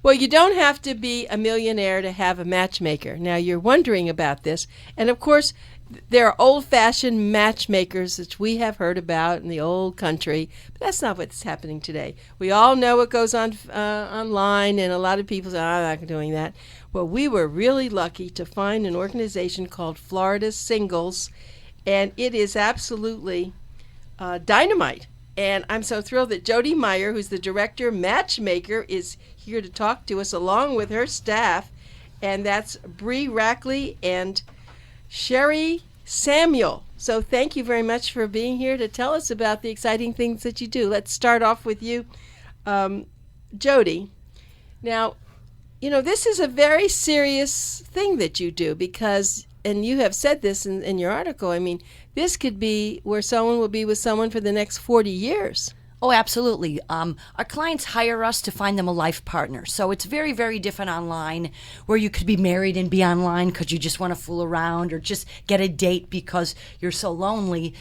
Well, you don't have to be a millionaire to have a matchmaker. Now, you're wondering about this. And, of course, there are old-fashioned matchmakers that we have heard about in the old country, but that's not what's happening today. We all know what goes on online, and a lot of people say, I'm not doing that. Well, we were really lucky to find an organization called Florida Singles, and it is absolutely dynamite. And I'm so thrilled that Jodi Meyer, who's the director matchmaker, is here to talk to us along with her staff. And that's Bree Rackley and Cherie Samuel. So thank you very much for being here to tell us about the exciting things that you do. Let's start off with you, Jodi. Now, this is a very serious thing that you do because, and you have said this in your article, I mean, this could be where someone will be with someone for the next 40 years. Oh, absolutely. Our clients hire us to find them a life partner. So it's very, very different online where you could be married and be online because you just want to fool around or just get a date because you're so lonely.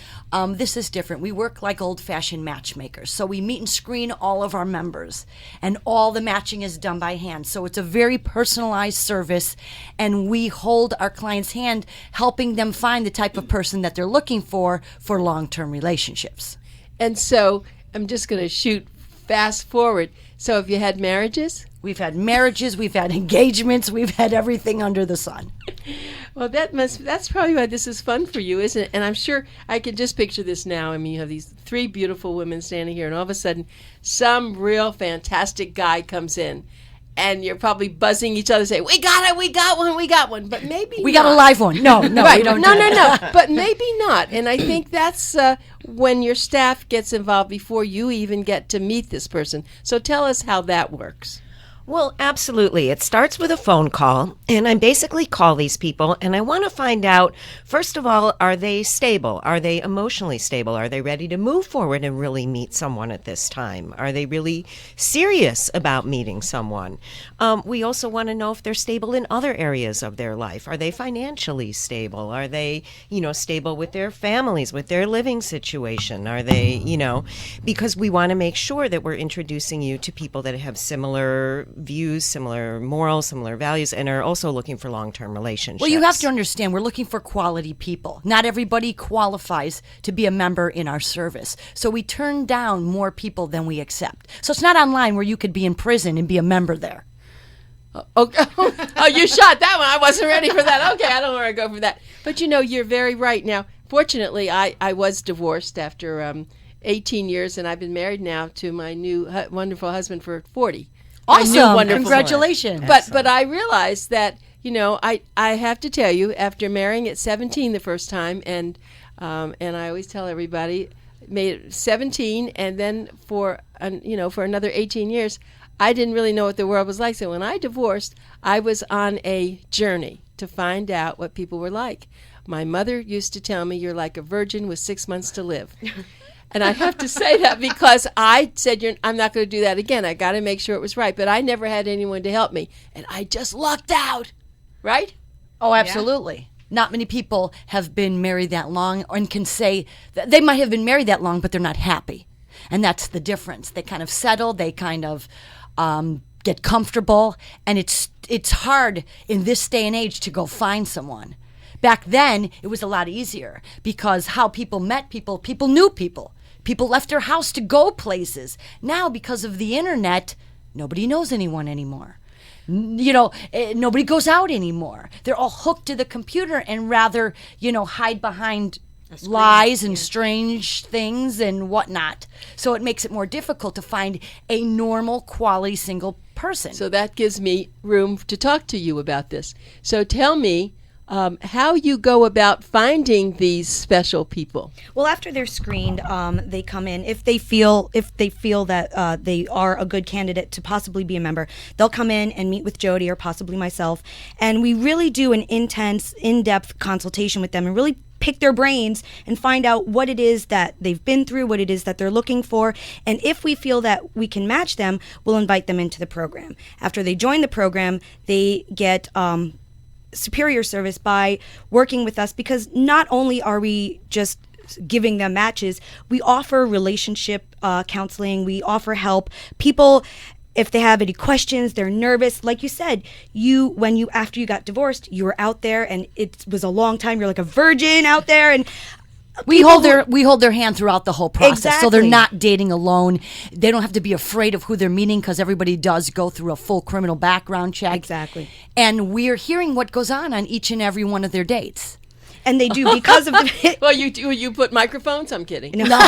This is different. We work like old-fashioned matchmakers. So we meet and screen all of our members, and all the matching is done by hand. So it's a very personalized service, and we hold our client's hand, helping them find the type of person that they're looking for long-term relationships. And so I'm just going to shoot fast forward. So have you had marriages? We've had marriages, we've had engagements, we've had everything under the sun. Well, that's probably why this is fun for you, isn't it? And I'm sure I can just picture this now. I mean, you have these three beautiful women standing here, and all of a sudden, some real fantastic guy comes in. And you're probably buzzing each other, saying, we got it, we got one. But maybe we got a live one. No, right. We don't. No. But maybe not. And I think that's when your staff gets involved before you even get to meet this person. So tell us how that works. Well, absolutely. It starts with a phone call, and I basically call these people, and I want to find out, first of all, are they stable? Are they emotionally stable? Are they ready to move forward and really meet someone at this time? Are they really serious about meeting someone? We also want to know if they're stable in other areas of their life. Are they financially stable? Are they, stable with their families, with their living situation? Are they, because we want to make sure that we're introducing you to people that have similar views, similar morals, similar values, and are also looking for long-term relationships. Well, you have to understand, we're looking for quality people. Not everybody qualifies to be a member in our service. So we turn down more people than we accept. So it's not online where you could be in prison and be a member there. Oh, you shot that one. I wasn't ready for that. Okay, I don't want to go for that. But you're very right. Now, fortunately, I was divorced after 18 years, and I've been married now to my new wonderful husband for 40. Awesome. Congratulations. But I realized that, I have to tell you, after marrying at 17 the first time, and I always tell everybody, made it 17, and then for another 18 years, I didn't really know what the world was like. So when I divorced, I was on a journey to find out what people were like. My mother used to tell me, you're like a virgin with 6 months to live. And I have to say that because I said, I'm not going to do that again. I got to make sure it was right. But I never had anyone to help me. And I just lucked out. Right? Oh, absolutely. Yeah. Not many people have been married that long and can say that they might have been married that long, but they're not happy. And that's the difference. They kind of settle. They kind of get comfortable. And it's hard in this day and age to go find someone. Back then, it was a lot easier because how people met people, people knew people. People left their house to go places. Now, because of the internet, nobody knows anyone anymore. Nobody goes out anymore. They're all hooked to the computer and rather, hide behind lies and strange things and whatnot. So it makes it more difficult to find a normal, quality, single person. So that gives me room to talk to you about this. So tell me, how you go about finding these special people. Well, after they're screened, they come in. If they feel that they are a good candidate to possibly be a member, they'll come in and meet with Jodi or possibly myself, and we really do an intense, in-depth consultation with them and really pick their brains and find out what it is that they've been through, what it is that they're looking for. And if we feel that we can match them, we'll invite them into the program. After they join the program, they get superior service by working with us, because not only are we just giving them matches, we offer relationship counseling, we offer help. People if they have any questions, they're nervous. Like you said, after you got divorced, you were out there, and it was a long time. You're like a virgin out there, and we hold their hand throughout the whole process, so they're Exactly. not dating alone. They don't have to be afraid of who they're meeting, because everybody does go through a full criminal background check. Exactly. And we're hearing what goes on each and every one of their dates. And they do because of the. Well, you put microphones? I'm kidding. No.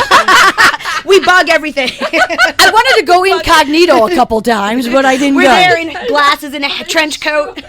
We bug everything. I wanted to go incognito a couple times, but I didn't We're go. there in glasses and a trench coat.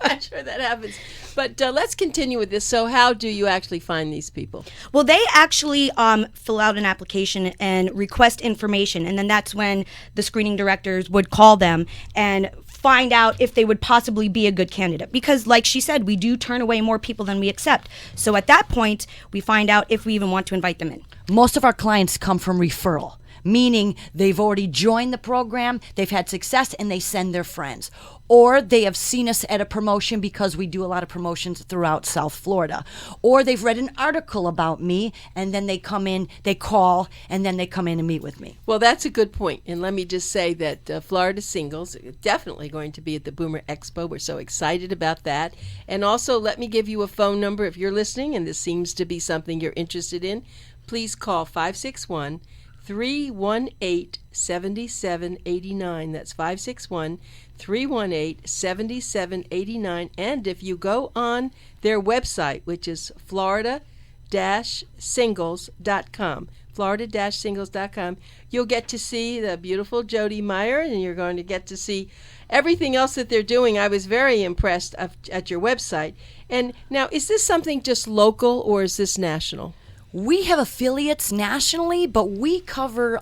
I'm sure that happens. But let's continue with this. So how do you actually find these people? Well, they actually fill out an application and request information, and then that's when the screening directors would call them and find out if they would possibly be a good candidate. Because, like she said, we do turn away more people than we accept. So at that point, we find out if we even want to invite them in. Most of our clients come from referral, meaning they've already joined the program, they've had success, and they send their friends. Or they have seen us at a promotion, because we do a lot of promotions throughout South Florida. Or they've read an article about me, and then they come in, they call, and then they come in and meet with me. Well, that's a good point. And let me just say that Florida Singles are definitely going to be at the Boomer Expo. We're so excited about that. And also, let me give you a phone number if you're listening and this seems to be something you're interested in. Please call 561-318-7789. That's 561-318-7789. And if you go on their website, which is florida-singles.com, florida-singles.com, you'll get to see the beautiful Jodi Meyer, and you're going to get to see everything else that they're doing. I was very impressed at your website. And now, is this something just local, or is this national? We have affiliates nationally, but we cover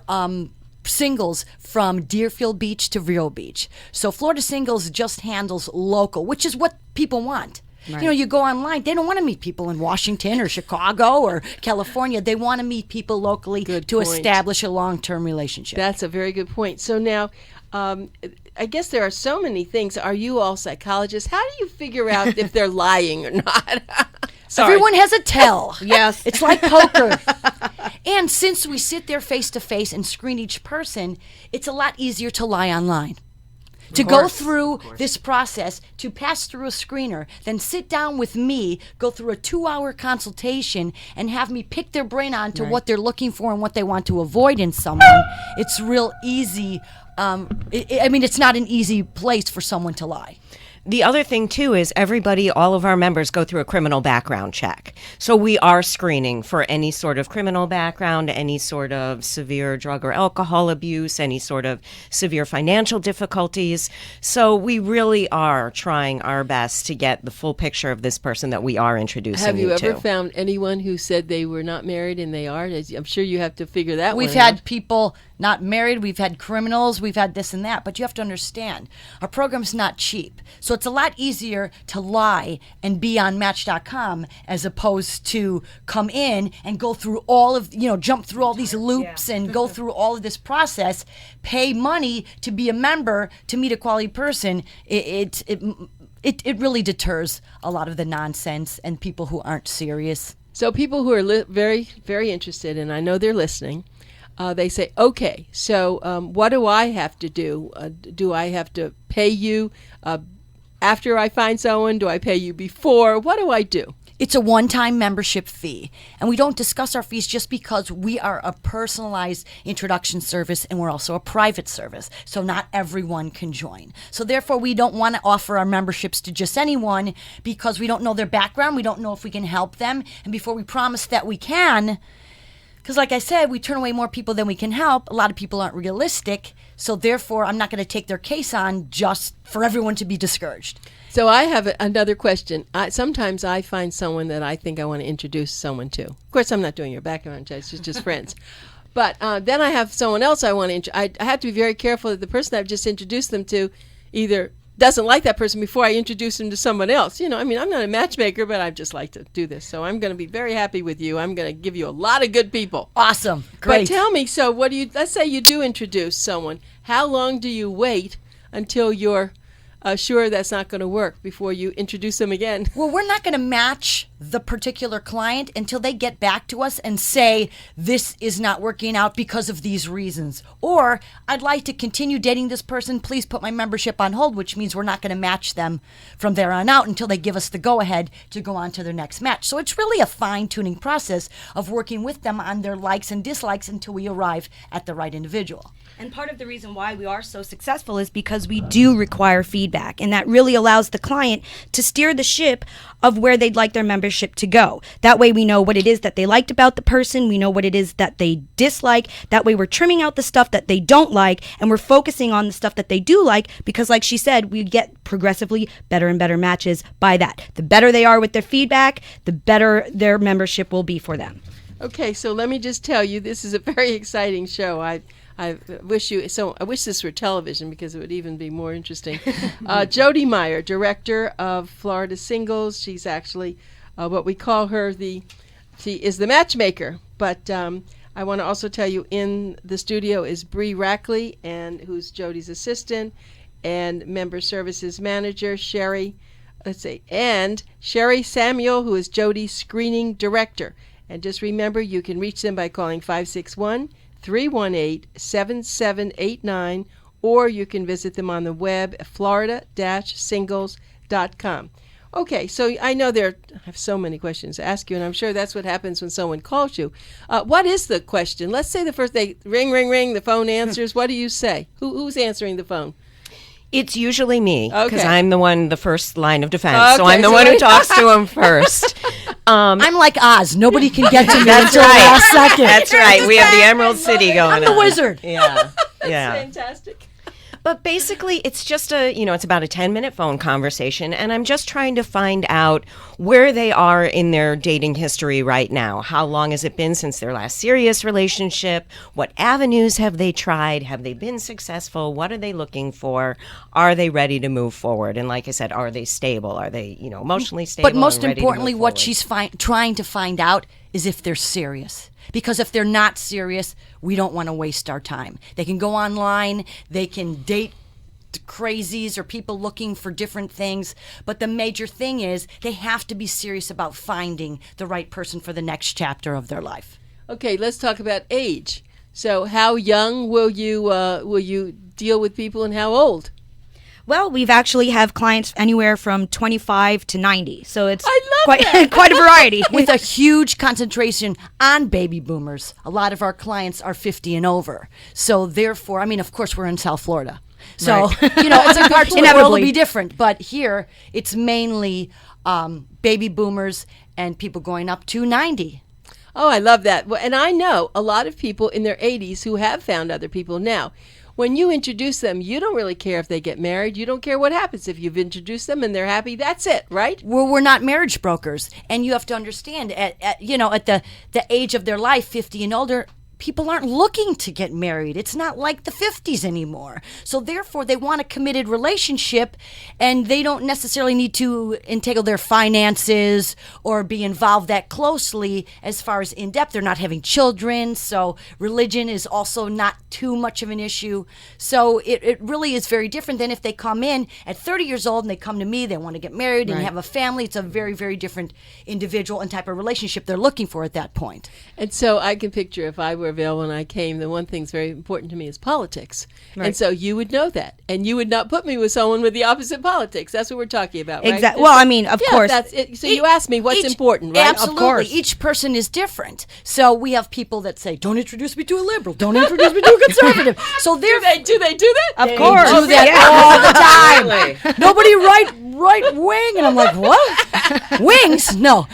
singles from Deerfield Beach to Vero Beach. So Florida Singles just handles local, which is what people want. Right. You know, you go online, they don't want to meet people in Washington or Chicago or California. They want to meet people locally to establish a long-term relationship. That's a very good point. So now, I guess there are so many things. Are you all psychologists? How do you figure out if they're lying or not? Sorry. Everyone has a tell. Yes. It's like poker. And since we sit there face to face and screen each person, it's a lot easier to lie online. To go through this process, to pass through a screener, then sit down with me, go through a 2-hour consultation, and have me pick their brain on to what they're looking for and what they want to avoid in someone. It's real easy. It's not an easy place for someone to lie. The other thing, too, is all of our members go through a criminal background check. So we are screening for any sort of criminal background, any sort of severe drug or alcohol abuse, any sort of severe financial difficulties. So we really are trying our best to get the full picture of this person that we are introducing Have you to. ever found anyone who said they were not married and they are? I'm sure you have to figure that We've one had out. people not married, we've had criminals, we've had this and that, but you have to understand, our program's not cheap. So it's a lot easier to lie and be on Match.com as opposed to come in and go through jump through all these loops and go through all of this process, pay money to be a member, to meet a quality person. It really deters a lot of the nonsense and people who aren't serious. So people who are very, very interested, and I know they're listening, they say, okay, so what do I have to do? Do I have to pay you after I find someone? Do I pay you before? What do I do? It's a one-time membership fee, and we don't discuss our fees just because we are a personalized introduction service and we're also a private service, so not everyone can join. So therefore, we don't want to offer our memberships to just anyone because we don't know their background, we don't know if we can help them, and before we promise that we can, because like I said, we turn away more people than we can help. A lot of people aren't realistic, so therefore I'm not going to take their case on just for everyone to be discouraged. So I have another question. Sometimes I find someone that I think I want to introduce someone to. Of course, I'm not doing your background check, it's just friends. But then I have someone else I want to I have to be very careful that the person I've just introduced them to either doesn't like that person before I introduce them to someone else. I'm not a matchmaker, but I just like to do this. So I'm going to be very happy with you. I'm going to give you a lot of good people. Awesome. Great. But tell me, so let's say you do introduce someone. How long do you wait until your sure that's not going to work before you introduce them again? Well, we're not going to match the particular client until they get back to us and say, this is not working out because of these reasons. Or, I'd like to continue dating this person. Please put my membership on hold, which means we're not going to match them from there on out until they give us the go-ahead to go on to their next match. So it's really a fine-tuning process of working with them on their likes and dislikes until we arrive at the right individual. And part of the reason why we are so successful is because we do require feedback, and that really allows the client to steer the ship of where they'd like their membership to go. That way we know what it is that they liked about the person, we know what it is that they dislike. That way we're trimming out the stuff that they don't like, and we're focusing on the stuff that they do like, because like she said, we get progressively better and better matches by that. The better they are with their feedback, the better their membership will be for them. Okay, so let me just tell you, this is a very exciting show. I wish this were television because it would even be more interesting. Jodi Meyer, director of Florida Singles. She's actually what we call her she is the matchmaker. But I want to also tell you, in the studio is Bree Rackley, and who's Jodi's assistant, and member services manager Cherie. And Cherie Samuel, who is Jodi's screening director. And just remember, you can reach them by calling 561-318-7789, or you can visit them on the web at florida-singles.com. Okay, so I know I have so many questions to ask you, and I'm sure that's what happens when someone calls you. What is the question? Let's say the first they ring, ring, ring, the phone answers. What do you say? Who's answering the phone? It's usually me, because Okay. I'm the first line of defense, so Okay, I'm the so one who talks to him first. I'm like Oz. Nobody can get to me That's until the right. last second. That's right. We have the Emerald City going I'm the on. wizard. Yeah, That's yeah. fantastic. But basically, it's just it's about a 10-minute phone conversation, and I'm just trying to find out where they are in their dating history right now. How long has it been since their last serious relationship? What avenues have they tried? Have they been successful? What are they looking for? Are they ready to move forward? And like I said, are they stable? Are they, emotionally stable? But most and ready to importantly, move what forward? she's trying to find out is if they're serious. Because if they're not serious, we don't want to waste our time. They can go online, they can date crazies or people looking for different things, but the major thing is they have to be serious about finding the right person for the next chapter of their life. Okay, let's talk about age. So how young will you deal with people, and how old? Well, we've actually have clients anywhere from 25 to 90, so it's I love quite that. quite a variety. With a huge concentration on baby boomers. A lot of our clients are 50 and over. So therefore, of course, we're in South Florida. So, other parts of the world will Inevitably. be different. But here, it's mainly baby boomers and people going up to 90. Oh, I love that. Well, and I know a lot of people in their 80s who have found other people now. When you introduce them, you don't really care if they get married. You don't care what happens. If you've introduced them and they're happy, that's it, right? We're not marriage brokers. And you have to understand, at the age of their life, 50 and older, people aren't looking to get married. It's not like the 50s anymore. So therefore, they want a committed relationship, and they don't necessarily need to entangle their finances or be involved that closely as far as in depth. They're not having children, so religion is also not too much of an issue. So it really is very different than if they come in at 30 years old and they come to me, they want to get married and have a family. It's a very, very different individual and type of relationship they're looking for at that point. And so I can picture if I were available and I came, the one thing that's very important to me is politics. Right. And so you would know that. And you would not put me with someone with the opposite politics. That's what we're talking about, right? Exactly. Well, of Yeah, course. that's it. So you asked me what's important, right? Absolutely. Of course. Each person is different. So we have people that say, don't introduce me to a liberal. Don't introduce me to a conservative. So they're... Do they do that? Of They course. do that all the time. Nobody right wing. And I'm like, what? Wings? No.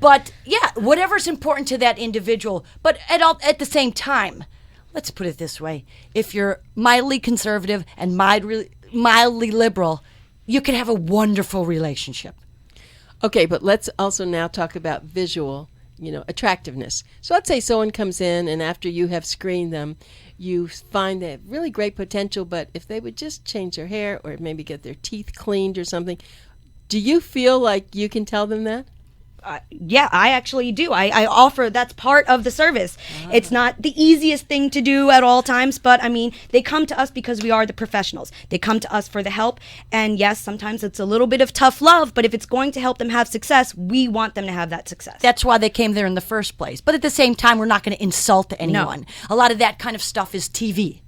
But yeah, whatever's important to that individual. But at the same time, let's put it this way. If you're mildly conservative and mildly liberal, you can have a wonderful relationship. Okay, but let's also now talk about visual, attractiveness. So let's say someone comes in and after you have screened them, you find they have really great potential, but if they would just change their hair or maybe get their teeth cleaned or something, do you feel like you can tell them that? Yeah, I actually do. I offer, that's part of the service. It's not the easiest thing to do at all times, but I mean, they come to us because we are the professionals. They come to us for the help. And yes, sometimes it's a little bit of tough love, but if it's going to help them have success, we want them to have that success. That's why they came there in the first place. But at the same time, we're not going to insult anyone. A lot of that kind of stuff is TV.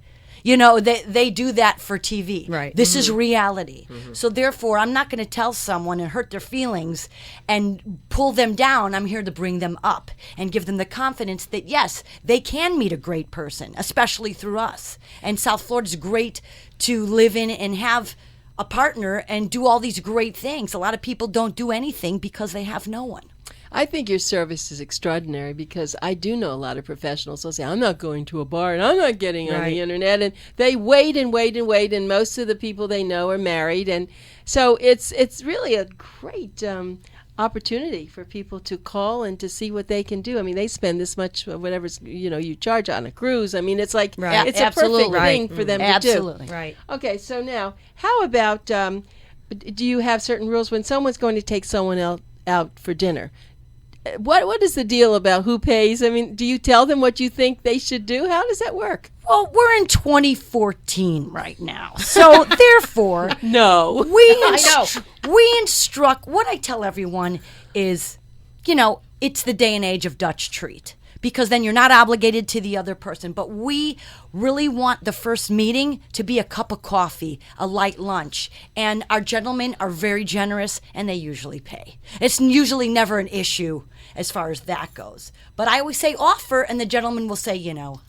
You know, they do that for TV. Right. This is reality. So therefore, I'm not going to tell someone and hurt their feelings and pull them down. I'm here to bring them up and give them the confidence that, yes, they can meet a great person, especially through us. And South Florida's great to live in and have a partner and do all these great things. A lot of people don't do anything because they have no one. I think your service is extraordinary because I do know a lot of professionals who'll say, I'm not going to a bar and I'm not getting on the internet. And they wait and wait and wait. And most of the people they know are married. And so it's really a great opportunity for people to call and to see what they can do. I mean, they spend this much, whatever, you charge on a cruise. I mean, it's like, it's a perfect thing for them to do. Absolutely. Right. Okay, so now, how about, do you have certain rules when someone's going to take someone else out for dinner? What is the deal about who pays? I mean, do you tell them what you think they should do? How does that work? Well, we're in 2014 right now. So therefore, No. we instruct, what I tell everyone is, it's the day and age of Dutch treat. Because then you're not obligated to the other person. But we really want the first meeting to be a cup of coffee, a light lunch. And our gentlemen are very generous, and they usually pay. It's usually never an issue as far as that goes. But I always say offer, and the gentleman will say,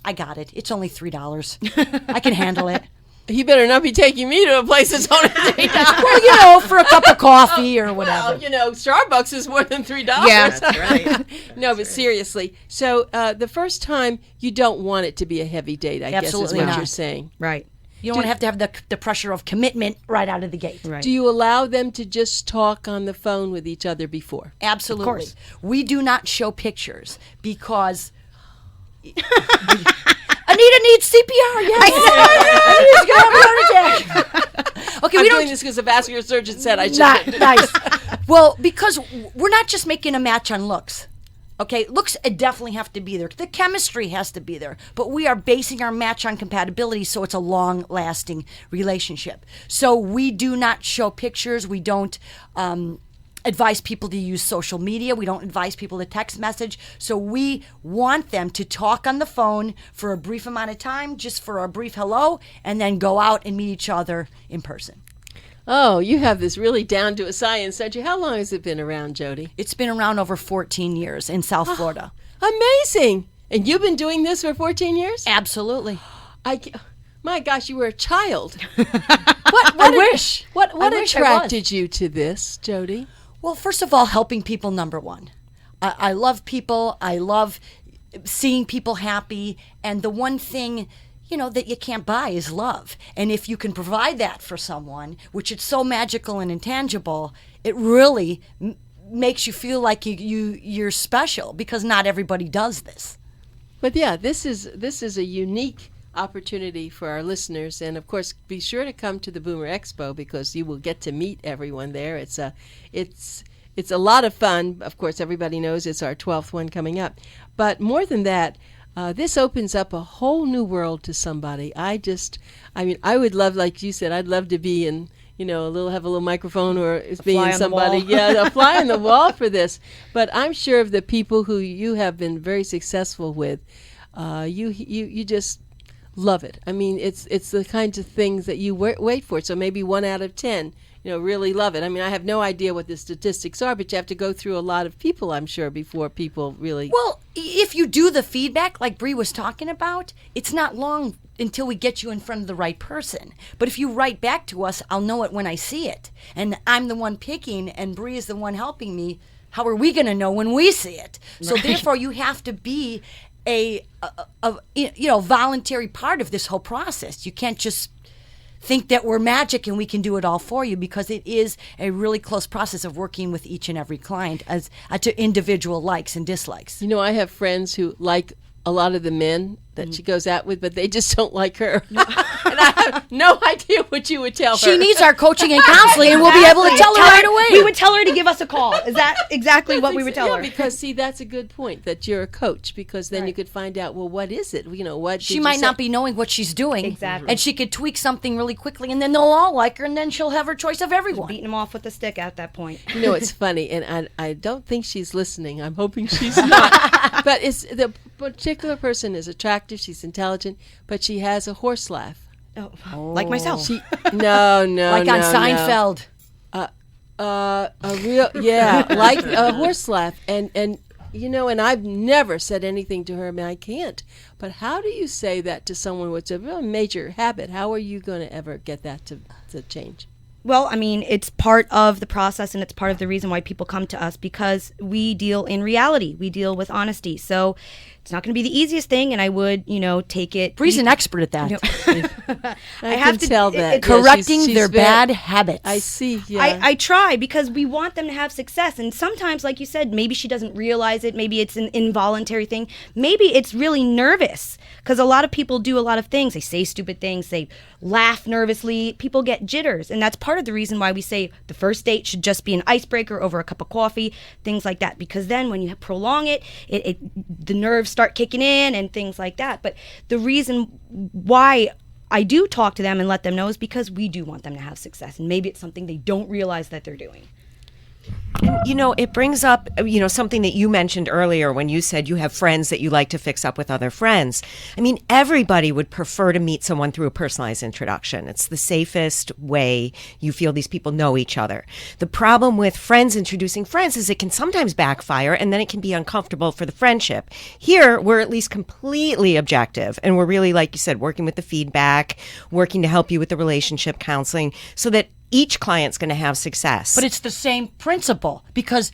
I got it. It's only $3. I can handle it. You better not be taking me to a place that's only $3. Well, for a cup of coffee or whatever. Well, Starbucks is more than $3. Yeah, That's right. No, but seriously. So the first time, you don't want it to be a heavy date, I guess is Absolutely what not. you're saying. Right. You don't want to have the pressure of commitment right out of the gate. Right. Do you allow them to just talk on the phone with each other before? Absolutely. Of course. We do not show pictures Anita needs CPR. Yes. Anita's gonna have a heart attack. Okay, I'm we don't. doing this because the vascular surgeon said I should. Nice. Well, because we're not just making a match on looks. Okay, looks definitely have to be there. The chemistry has to be there. But we are basing our match on compatibility, so it's a long-lasting relationship. So we do not show pictures. We don't advise people to use social media. We don't advise people to text message. So we want them to talk on the phone for a brief amount of time, just for a brief hello, and then go out and meet each other in person. Oh, you have this really down to a science, don't you? How long has it been around, Jodi? It's been around over 14 years in South Florida. Amazing. And you've been doing this for 14 years? Absolutely. My gosh, you were a child. I wish. What I wish I was. attracted you to this, Jodi? Well, first of all, helping people, number one. I love people. I love seeing people happy. And the one thing, that you can't buy is love. And if you can provide that for someone, which is so magical and intangible, it really makes you feel like you're special, because not everybody does this. But yeah, this is a unique opportunity for our listeners, and of course be sure to come to the Boomer Expo because you will get to meet everyone there. It's a lot of fun. Of course, everybody knows it's our 12th one coming up, but more than that, this opens up a whole new world to somebody. I would love, like you said, I'd love to be in, have a little microphone or being somebody, a fly on the wall for this. But I'm sure of the people who you have been very successful with, you just love it. I mean, it's the kinds of things that you wait for. So maybe 1 out of 10, really love it. I mean, I have no idea what the statistics are, but you have to go through a lot of people, I'm sure, before people really. Well, if you do the feedback like Bree was talking about, it's not long until we get you in front of the right person. But if you write back to us, I'll know it when I see it. And I'm the one picking, and Bree is the one helping me. How are we going to know when we see it? So therefore, you have to be a voluntary part of this whole process. You can't just think that we're magic and we can do it all for you, because it is a really close process of working with each and every client as to individual likes and dislikes. I have friends who like a lot of the men that she goes out with, but they just don't like her. And I have no idea what you would tell her. She needs our coaching and counseling, and we'll be able to tell her right away. We would tell her to give us a call. Is that exactly what we would tell her? Because, see, that's a good point, that you're a coach, because then you could find out, well, what is it? What she might not be knowing what she's doing. Exactly. And she could tweak something really quickly, and then they'll all like her, and then she'll have her choice of everyone. Beating them off with a stick at that point. It's funny, and I don't think she's listening. I'm hoping she's not. But it's the particular person is attractive, she's intelligent, but she has a horse laugh. Oh. Like myself. No, like on Seinfeld. A real, like a horse laugh. And and I've never said anything to her. I mean, I can't. But how do you say that to someone with a real major habit? How are you going to ever get that to change? Well, I mean, it's part of the process, and it's part of the reason why people come to us, because we deal in reality. We deal with honesty. So it's not going to be the easiest thing, and I would, take it. Bree's an expert at that. I have to tell that. Correcting she's their bad habits. I see. Yeah. I try, because we want them to have success. And sometimes, like you said, maybe she doesn't realize it. Maybe it's an involuntary thing. Maybe it's really nervous, because a lot of people do a lot of things. They say stupid things. They laugh nervously. People get jitters. And that's part of the reason why we say the first date should just be an icebreaker over a cup of coffee, things like that. Because then when you prolong it, the nerves start kicking in and things like that. But the reason why I do talk to them and let them know is because we do want them to have success. And maybe it's something they don't realize that they're doing. It brings up, something that you mentioned earlier when you said you have friends that you like to fix up with other friends. I mean, everybody would prefer to meet someone through a personalized introduction. It's the safest way you feel these people know each other. The problem with friends introducing friends is it can sometimes backfire, and then it can be uncomfortable for the friendship. Here, we're at least completely objective, and we're really, like you said, working with the feedback, working to help you with the relationship counseling so that each client's going to have success. But it's the same principle, because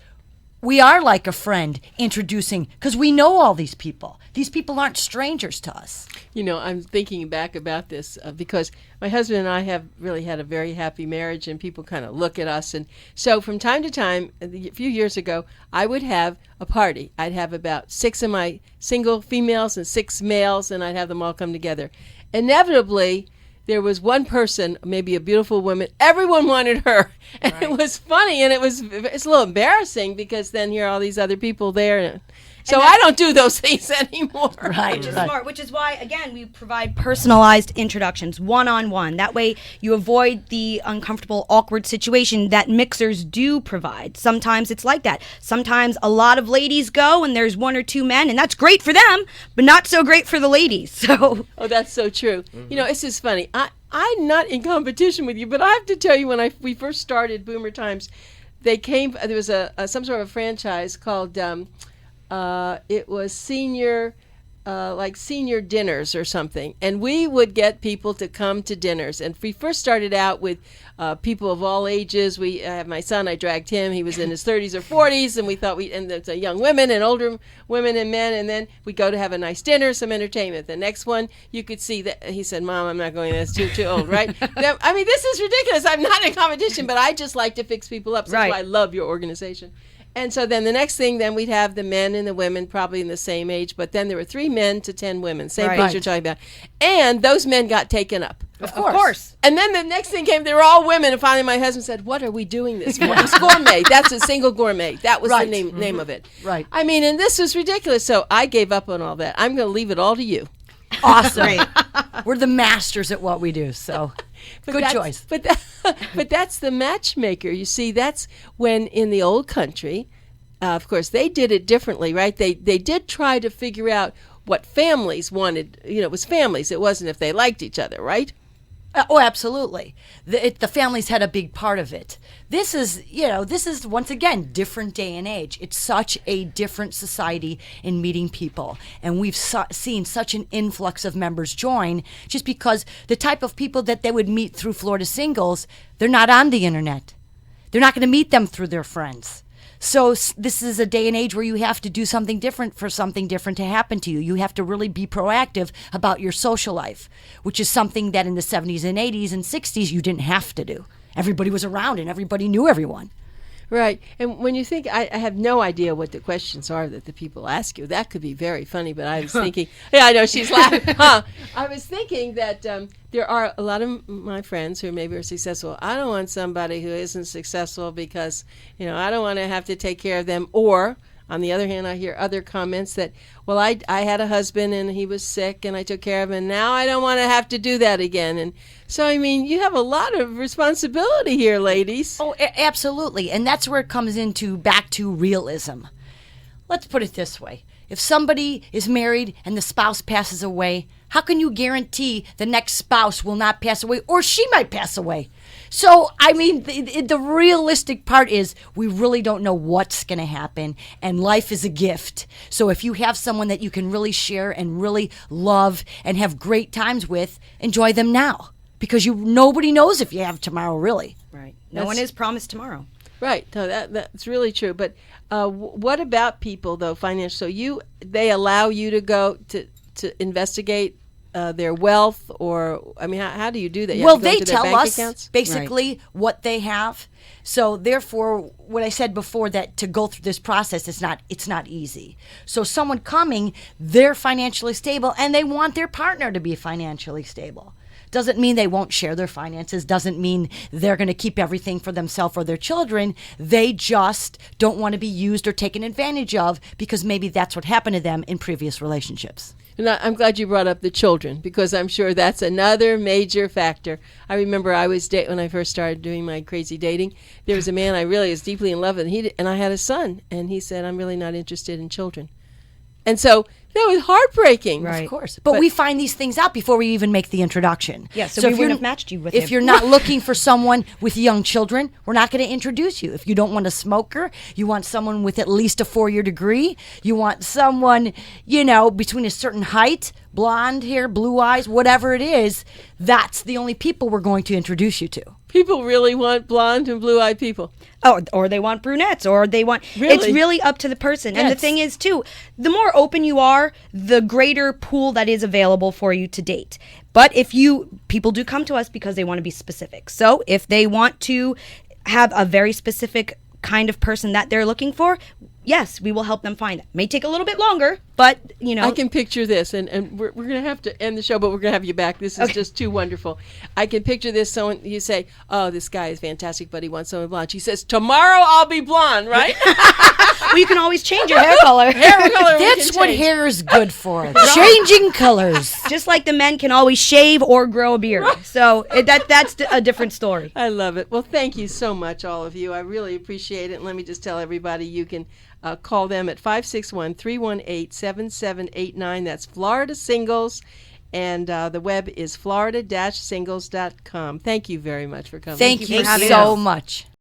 we are like a friend introducing, because we know all these people. These people aren't strangers to us. I'm thinking back about this because my husband and I have really had a very happy marriage, and people kind of look at us. And so from time to time, a few years ago, I would have a party. I'd have about 6 of my single females and 6 males, and I'd have them all come together. Inevitably, there was one person, maybe a beautiful woman, everyone wanted her. And It was funny, and it's a little embarrassing, because then here are all these other people there. So I don't do those things anymore. Right. Which is smart, which is why, again, we provide personalized introductions, one-on-one. That way you avoid the uncomfortable, awkward situation that mixers do provide. Sometimes it's like that. Sometimes a lot of ladies go, and there's 1 or 2 men, and that's great for them, but not so great for the ladies. So. Oh, that's so true. It's just funny. I'm not in competition with you, but I have to tell you, when we first started Boomer Times, there was some sort of franchise called... it was senior dinners or something. And we would get people to come to dinners. And we first started out with people of all ages. I have my son, I dragged him. He was in his 30s or 40s. And we thought and there's young women and older women and men. And then we go to have a nice dinner, some entertainment. The next one, you could see that he said, "Mom, I'm not going, that's too old," right? I mean, this is ridiculous. I'm not in competition, but I just like to fix people up. So that's why I love your organization. And so then the next thing, then we'd have the men and the women probably in the same age, but then there were 3 men to 10 women, same things you're talking about. And those men got taken up. Of course. And then the next thing came, they were all women, and finally my husband said, "What are we doing this for?" It's gourmet. That's a single gourmet. That was the name of it. Right. I mean, and this was ridiculous, so I gave up on all that. I'm going to leave it all to you. Awesome. We're the masters at what we do, so... Good choice. But that's the matchmaker. You see, that's when in the old country, of course, they did it differently, right? They did try to figure out what families wanted. It was families. It wasn't if they liked each other, right? Oh, absolutely. The families had a big part of it. This is once again, different day and age. It's such a different society in meeting people. And we've seen such an influx of members join just because the type of people that they would meet through Florida Singles, they're not on the internet. They're not going to meet them through their friends. So this is a day and age where you have to do something different for something different to happen to you. You have to really be proactive about your social life, which is something that in the 70s and 80s and 60s you didn't have to do. Everybody was around and everybody knew everyone. Right. And when you think, I have no idea what the questions are that the people ask you. That could be very funny, but I was thinking, yeah, I know, she's laughing. I was thinking that there are a lot of my friends who maybe are successful. I don't want somebody who isn't successful because, I don't want to have to take care of them. Or, on the other hand, I hear other comments that, well, I had a husband and he was sick and I took care of him, and now I don't want to have to do that again. And so, you have a lot of responsibility here, ladies. Oh, absolutely. And that's where it comes back to realism. Let's put it this way. If somebody is married and the spouse passes away, how can you guarantee the next spouse will not pass away, or she might pass away? So, the realistic part is we really don't know what's going to happen, and life is a gift. So if you have someone that you can really share and really love and have great times with, enjoy them now, because nobody knows if you have tomorrow, really. Right. No one is promised tomorrow. Right. No, that's really true. But what about people, though, financial? So they allow you to go to investigate their wealth, or how do you do that? Well, they tell us basically what they have. So therefore, what I said before, that to go through this process, it's not easy. So someone coming, they're financially stable and they want their partner to be financially stable. Doesn't mean they won't share their finances, doesn't mean they're going to keep everything for themselves or their children. They just don't want to be used or taken advantage of, because maybe that's what happened to them in previous relationships. And I'm glad you brought up the children, because I'm sure that's another major factor. I remember when I first started doing my crazy dating, there was a man I really was deeply in love with, and I had a son, and he said, I'm really not interested in children. And so that was heartbreaking. Right. Of course. But we find these things out before we even make the introduction. Yeah, so we wouldn't have matched you with him. If you're not looking for someone with young children, we're not going to introduce you. If you don't want a smoker, you want someone with at least a 4-year degree, you want someone, between a certain height, blonde hair, blue eyes, whatever it is, that's the only people we're going to introduce you to. People really want blonde and blue-eyed people. Oh, or they want brunettes, or they want... Really? It's really up to the person. Yeah, and the thing is, too, the more open you are, the greater pool that is available for you to date. But people do come to us because they want to be specific. So if they want to have a very specific kind of person that they're looking for, yes, we will help them find it. May take a little bit longer, but, I can picture this, and we're going to have to end the show, but we're going to have you back. This is just too wonderful. I can picture this. Someone, you say, oh, this guy is fantastic, but he wants someone blonde. She says, tomorrow I'll be blonde, right? Well, you can always change your hair color. That's what hair is good for. Changing colors. Just like the men can always shave or grow a beard. So that's a different story. I love it. Well, thank you so much, all of you. I really appreciate it. And let me just tell everybody, you can call them at 561-318-7789. That's Florida Singles. And the web is florida-singles.com. Thank you very much for coming. Thank you for having so us. much.